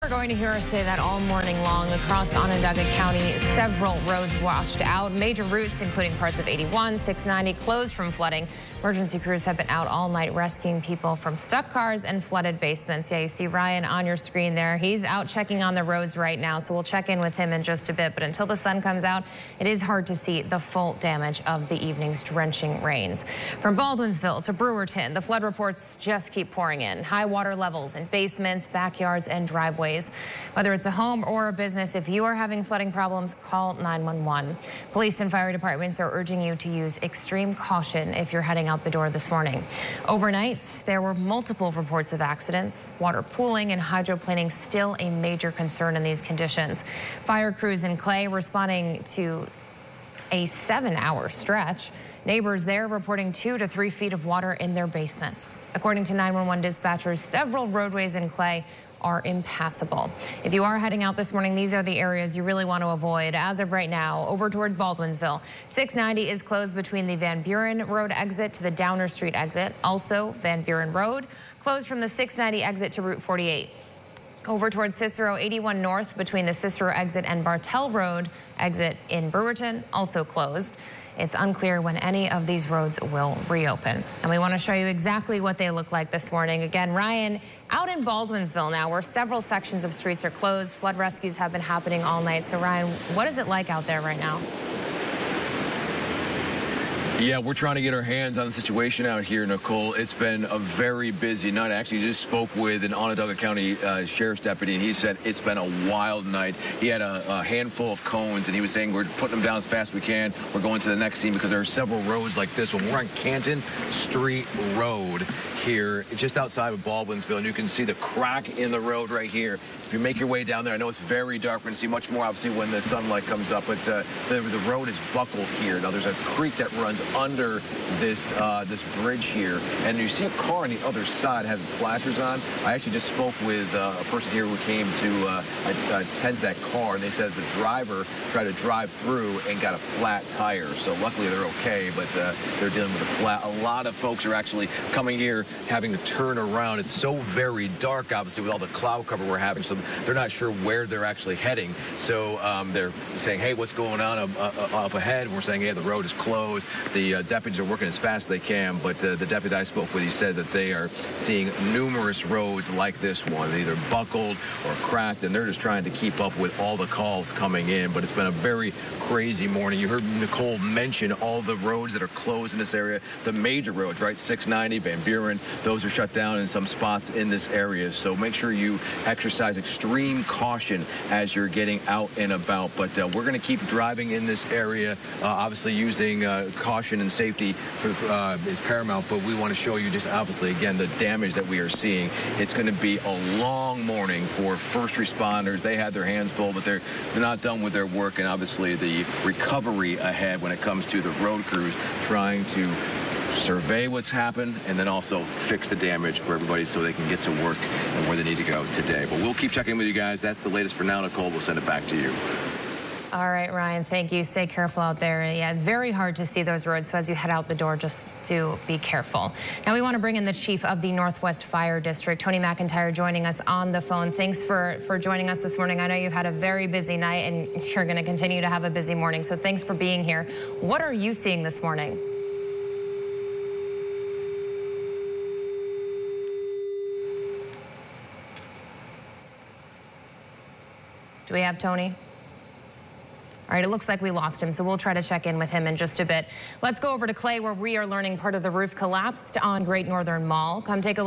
We're going to hear us say that all morning long across Onondaga County. Several roads washed out. Major routes, including parts of 81, 690, closed from flooding. Emergency crews have been out all night rescuing people from stuck cars and flooded basements. Yeah, you see Ryan on your screen there. He's out checking on the roads right now, so we'll check in with him in just a bit. But until the sun comes out, it is hard to see the full damage of the evening's drenching rains. From Baldwinsville to Brewerton, the flood reports just keep pouring in. High water levels in basements, backyards, and driveways. Whether it's a home or a business, if you are having flooding problems, call 911. Police and fire departments are urging you to use extreme caution if you're heading out the door this morning. Overnight, there were multiple reports of accidents. Water pooling and hydroplaning still a major concern in these conditions. Fire crews in Clay responding to a 7-hour stretch. Neighbors there reporting 2 to 3 feet of water in their basements. According to 911 dispatchers, several roadways in Clay are impassable. If you are heading out this morning, these are the areas you really want to avoid. As of right now, over toward Baldwinsville, 690 is closed between the Van Buren Road exit to the Downer Street exit. Also, Van Buren Road closed from the 690 exit to Route 48. Over towards Cicero, 81 North between the Cicero exit and Bartell Road exit in Brewerton, also closed. It's unclear when any of these roads will reopen. And we want to show you exactly what they look like this morning. Again, Ryan, out in Baldwinsville now, where several sections of streets are closed. Flood rescues have been happening all night. So, Ryan, what is it like out there right now? Yeah, we're trying to get our hands on the situation out here, Nicole. It's been a very busy night. I actually just spoke with an Onondaga County sheriff's deputy, and he said it's been a wild night. He had a handful of cones, and he was saying we're putting them down as fast as we can. We're going to the next scene because there are several roads like this one. We're on Canton Street Road here, just outside of Baldwinsville, and you can see the crack in the road right here. If you make your way down there, I know it's very dark. We're going to see much more, obviously, when the sunlight comes up, but the road is buckled here. Now, there's a creek that runs under this this bridge here, and you see a car on the other side has its flashers on. I actually just spoke with a person here who came to attend to that car, and they said the driver tried to drive through and got a flat tire. So luckily they're okay, but they're dealing with a flat. A lot of folks are actually coming here having to turn around. It's so very dark, obviously, with all the cloud cover we're having, so they're not sure where they're actually heading. So they're saying, hey, what's going on up ahead? And we're saying, hey, the road is closed. The deputies are working as fast as they can, but the deputy I spoke with, he said that they are seeing numerous roads like this one, either buckled or cracked, and they're just trying to keep up with all the calls coming in. But it's been a very crazy morning. You heard Nicole mention all the roads that are closed in this area, the major roads, right? 690, Van Buren, those are shut down in some spots in this area. So make sure you exercise extreme caution as you're getting out and about. But we're going to keep driving in this area, obviously using caution and safety is paramount, but we want to show you just obviously again the damage that we are seeing. It's going to be a long morning for first responders. They had their hands full, but they're not done with their work, and obviously the recovery ahead when it comes to the road crews trying to survey what's happened and then also fix the damage for everybody so they can get to work and where they need to go today. But we'll keep checking with you guys. That's the latest for now, Nicole. We'll send it back to you. All right, Ryan, thank you. Stay careful out there. Yeah, very hard to see those roads, so as you head out the door, just do be careful. Now we want to bring in the chief of the Northwest Fire District, Tony McIntyre, joining us on the phone. Thanks for joining us this morning. I know you've had a very busy night, and you're going to continue to have a busy morning, so thanks for being here. What are you seeing this morning? Do we have Tony? All right, it looks like we lost him, so we'll try to check in with him in just a bit. Let's go over to Clay, where we are learning part of the roof collapsed on Great Northern Mall. Come take a look.